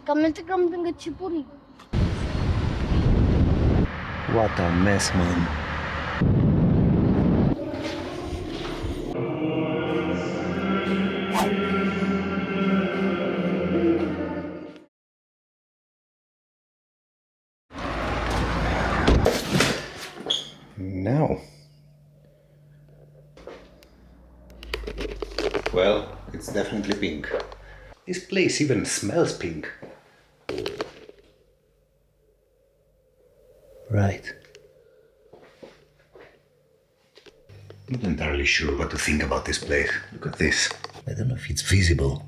Că amestecăm lângă cipurii. What a mess, man. Now. Well, it's definitely pink. This place even smells pink. Right. Not entirely sure what to think about this place. Look at this. I don't know if it's visible.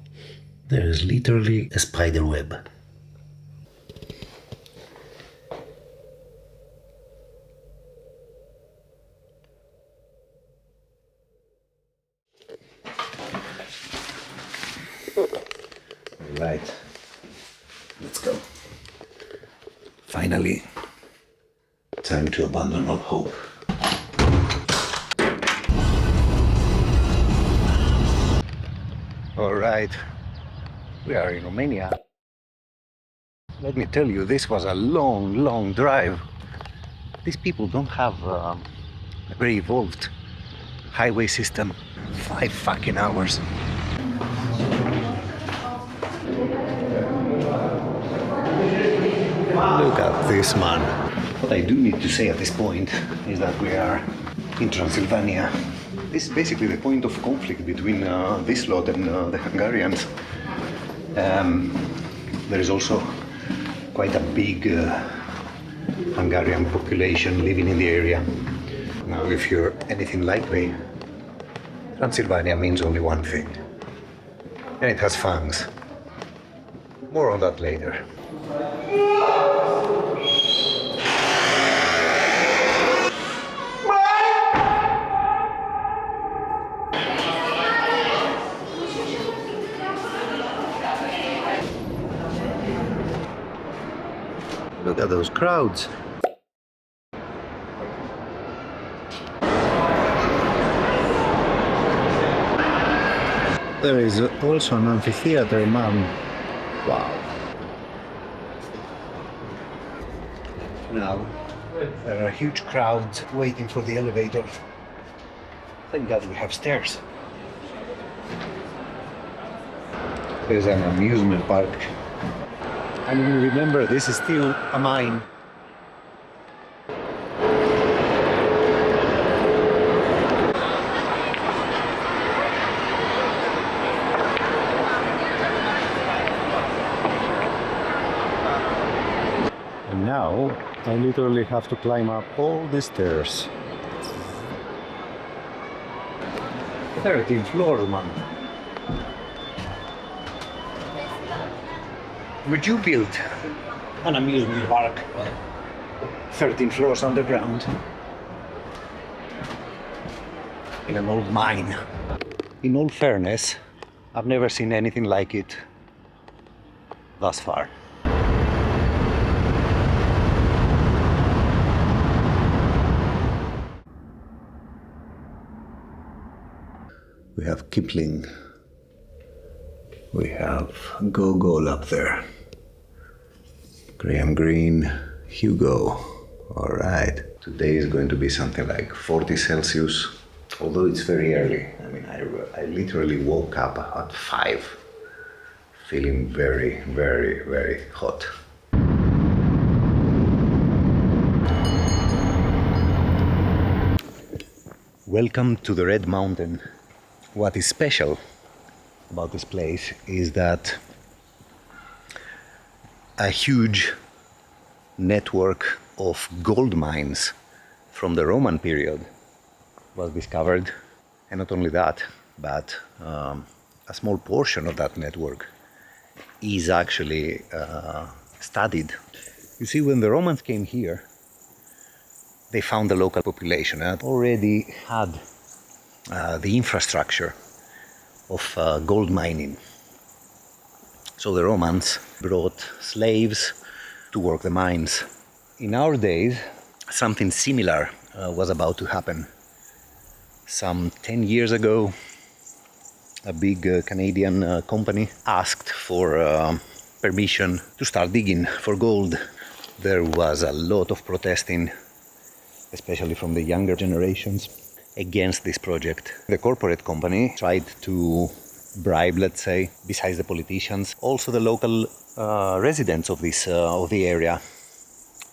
There is literally a spider web. Right. Let's go. Finally, time to abandon all hope. All right, we are in Romania. Let me tell you, this was a long, long drive. These people don't have a very evolved highway system. 5 fucking hours. Look at this, man. What I do need to say at this point is that we are in Transylvania. This is basically the point of conflict between this lot and the Hungarians. There is also quite a big Hungarian population living in the area. Now, if you're anything like me, Transylvania means only one thing. And it has fangs. More on that later. Look at those crowds. There is also an amphitheater, man. Wow. Now, there are huge crowds waiting for the elevator. Thank God we have stairs. There's an amusement park. I mean, remember, this is still a mine. And now, I literally have to climb up all the stairs. 13th floor, man. Would you build an amusement park 13 floors underground in an old mine? In all fairness, I've never seen anything like it thus far. We have Kipling. We have Gogol up there. Graham Greene, Hugo. All right. Today is going to be something like 40 Celsius, although it's very early. I mean, I literally woke up at 5, feeling very, very, very hot. Welcome to the Red Mountain. What is special about this place is that a huge network of gold mines from the Roman period was discovered, and not only that, but a small portion of that network is actually studied. You see, when the Romans came here, they found the local population and already had the infrastructure of gold mining. So the Romans brought slaves to work the mines. In our days, something similar was about to happen. Some 10 years ago, a big Canadian company asked for permission to start digging for gold. There was a lot of protesting, especially from the younger generations, against this project. The corporate company tried to bribe, let's say, besides the politicians, also the local residents of the area,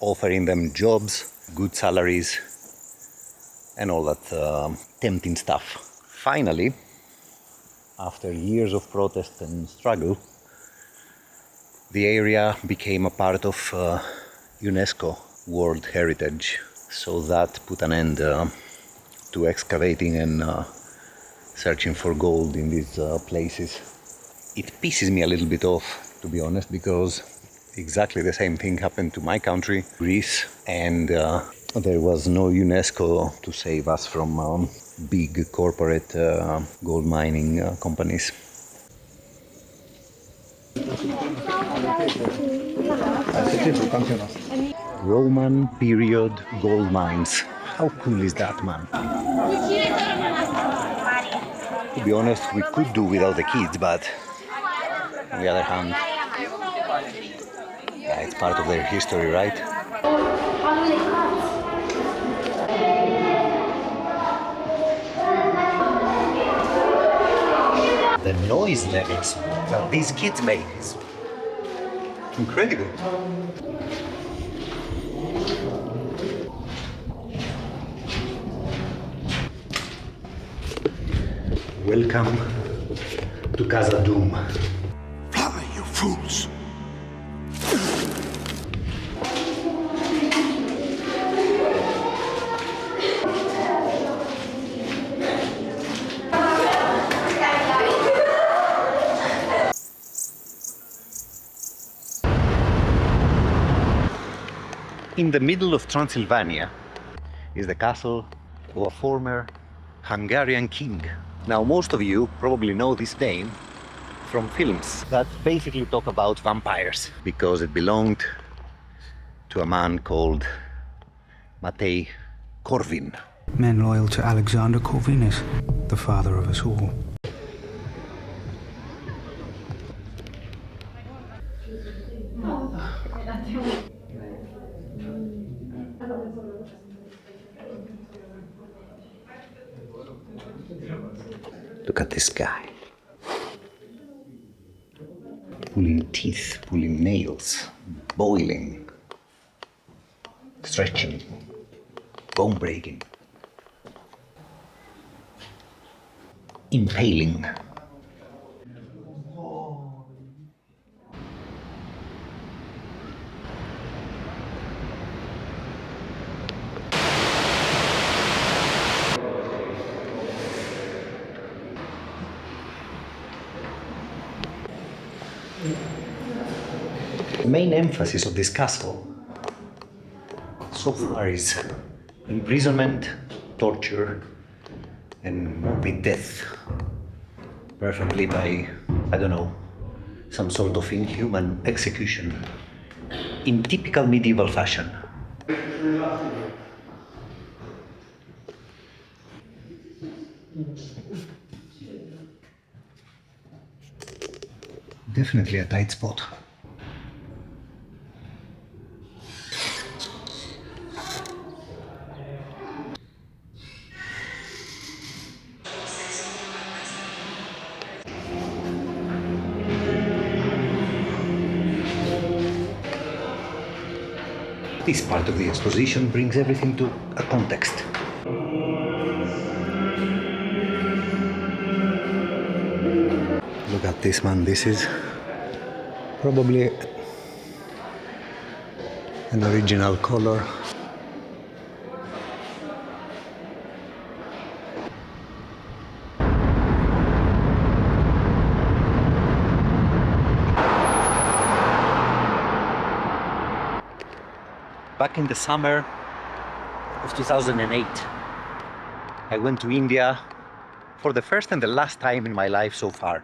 offering them jobs, good salaries, and all that tempting stuff. Finally, after years of protest and struggle, the area became a part of UNESCO World Heritage. So that put an end to excavating and searching for gold in these places. It pisses me a little bit off, to be honest, because exactly the same thing happened to my country, Greece, and there was no UNESCO to save us from big corporate gold mining companies. Roman period gold mines. How cool is that, man? To be honest, we could do without the kids, but on the other hand, yeah, it's part of their history, right? The noise levels that these kids make is incredible. Welcome to Casa Doom. Fly, you fools! In the middle of Transylvania is the castle of a former Hungarian king. Now, most of you probably know this name from films that basically talk about vampires, because it belonged to a man called Matei Corvin. Men loyal to Alexander Corvinus, the father of us all. Look at this guy. Pulling teeth, pulling nails, boiling, stretching, bone breaking, impaling. The main emphasis of this castle so far is imprisonment, torture, and morbid death, preferably by, I don't know, some sort of inhuman execution in typical medieval fashion. Definitely a tight spot. This part of the exposition brings everything to a context. Look at this, man. This is probably an original color. Back in the summer of 2008, I went to India for the first and the last time in my life so far.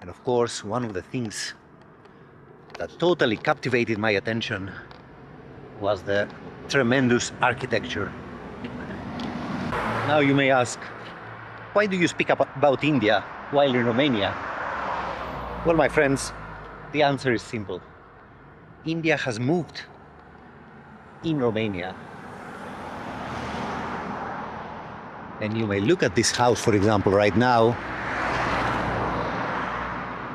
And of course, one of the things that totally captivated my attention was the tremendous architecture. Now you may ask, why do you speak about India while in Romania? Well, my friends, the answer is simple. India has moved in Romania. And you may look at this house, for example, right now,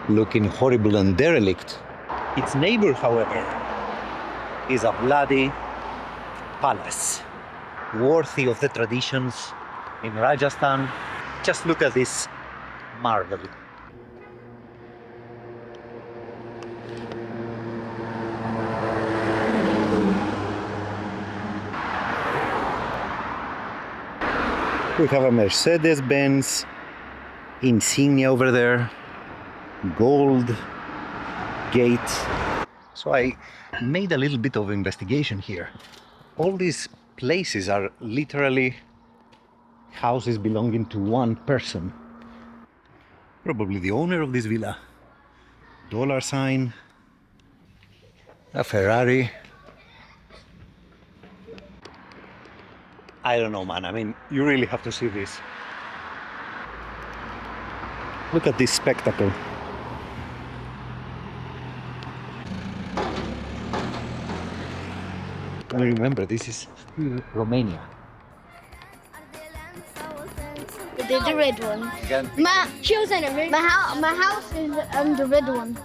looking horrible and derelict. Its neighbor, however, is a bloody palace, worthy of the traditions in Rajasthan. Just look at this marvel. We have a Mercedes-Benz insignia over there, gold gate. So I made a little bit of investigation here. All these places are literally houses belonging to one person. Probably the owner of this villa. Dollar sign, a Ferrari. I don't know, man. I mean, you really have to see this. Look at this spectacle. Remember, this is Romania. The red one. My house is the red one.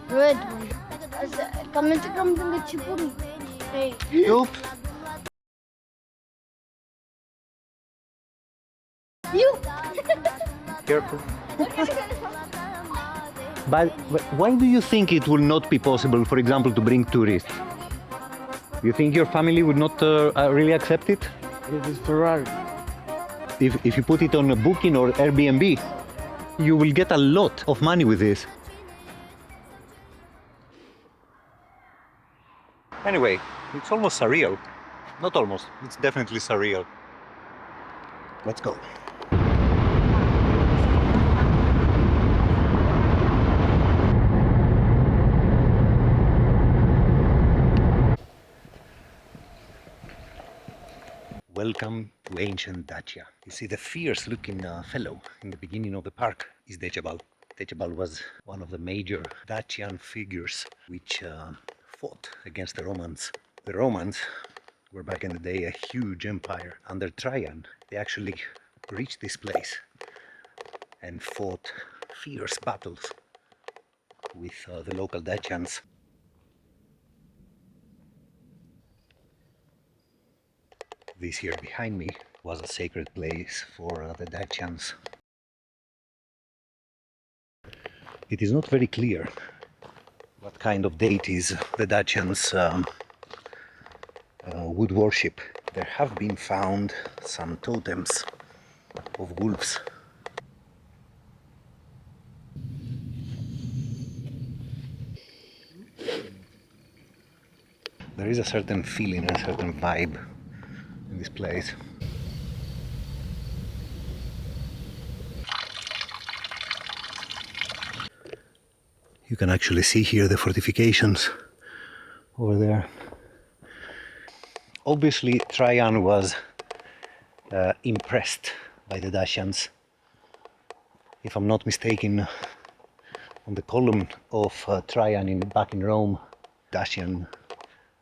Red one. Cam lângă cipurii. Hey. Yup. You. Careful. But why do you think it will not be possible, for example, to bring tourists? You think your family would not really accept it? It is Ferrari. If you put it on a booking or Airbnb, you will get a lot of money with this. Anyway, it's almost surreal. Not almost, it's definitely surreal. Let's go. Welcome to ancient Dacia. You see the fierce-looking fellow in the beginning of the park is Decebal. Decebal was one of the major Dacian figures which fought against the Romans. The Romans were back in the day a huge empire. Under Trajan, they actually reached this place and fought fierce battles with the local Dacians. This here behind me was a sacred place for the Dacians. It is not very clear what kind of deities the Dacians would worship. There have been found some totems of wolves. There is a certain feeling, a certain vibe in this place. You can actually see here the fortifications over there. Obviously, Trajan was impressed by the Dacians. If I'm not mistaken, on the column of Trajan back in Rome, Dacian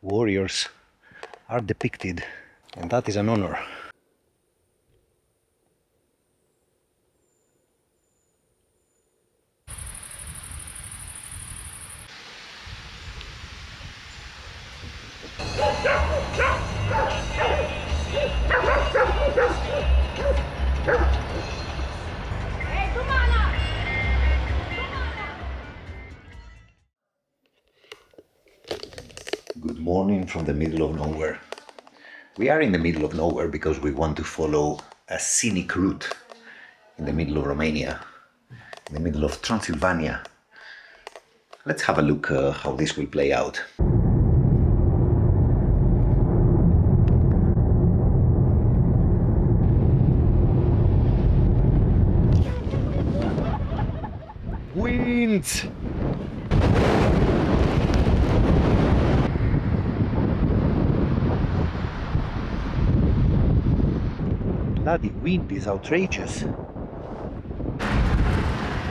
warriors are depicted, and that is an honor. Good morning from the middle of nowhere. We are in the middle of nowhere because we want to follow a scenic route in the middle of Romania, in the middle of Transylvania. Let's have a look how this will play out. Winds! Bloody wind is outrageous.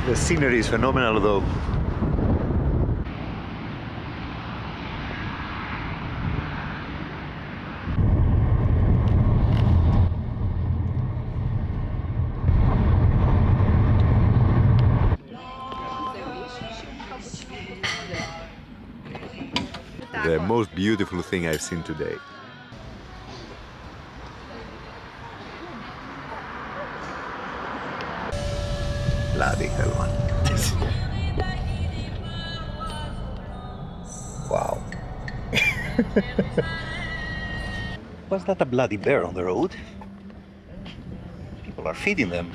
The scenery is phenomenal though. The most beautiful thing I've seen today. Bloody hell, man. Wow. Was that a bloody bear on the road? People are feeding them.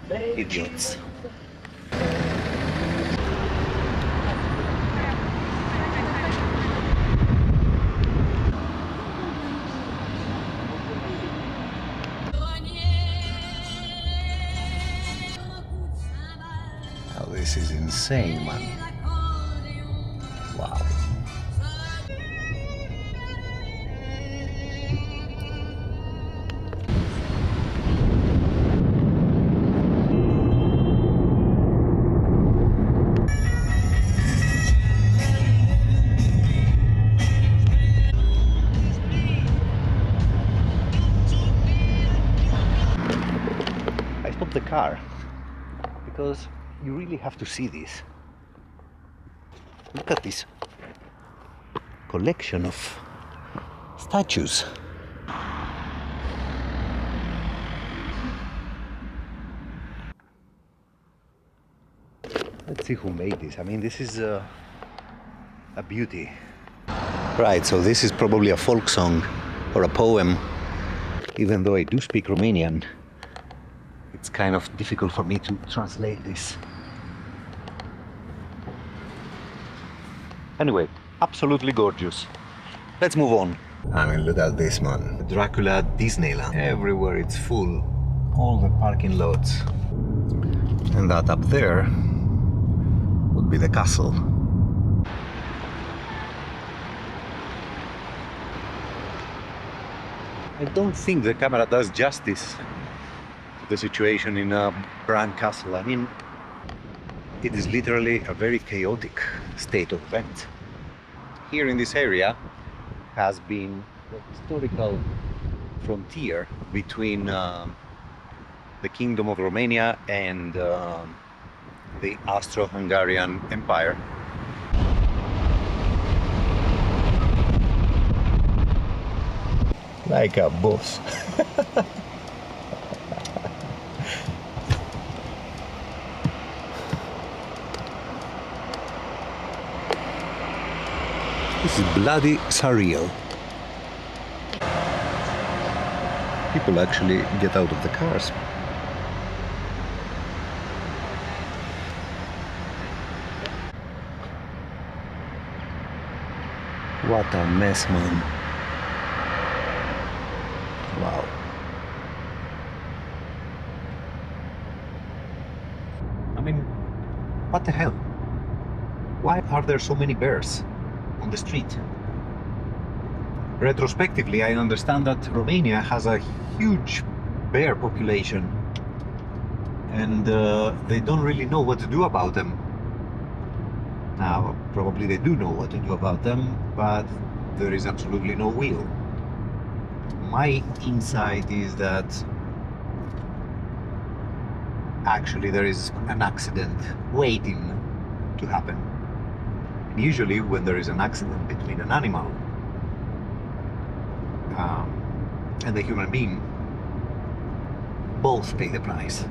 Idiots. This is insane, man. Wow. I stopped the car because you really have to see this. Look at this collection of statues. Let's see who made this. I mean, this is a beauty. Right, so this is probably a folk song or a poem. Even though I do speak Romanian, it's kind of difficult for me to translate this. Anyway, absolutely gorgeous. Let's move on. I mean, look at this, man. Dracula Disneyland. Everywhere it's full. All the parking lots. And that up there would be the castle. I don't think the camera does justice to the situation in Bran Castle. I mean, it is literally a very chaotic state of events. Here in this area has been the historical frontier between the Kingdom of Romania and the Austro-Hungarian Empire. Like a boss. This is bloody surreal. People actually get out of the cars. What a mess, man. Wow. I mean, what the hell? Why are there so many bears on the street? Retrospectively, I understand that Romania has a huge bear population and they don't really know what to do about them. Now, probably they do know what to do about them, but there is absolutely no will. My insight is that actually there is an accident waiting to happen. And usually when there is an accident between an animal and the human being, both pay the price.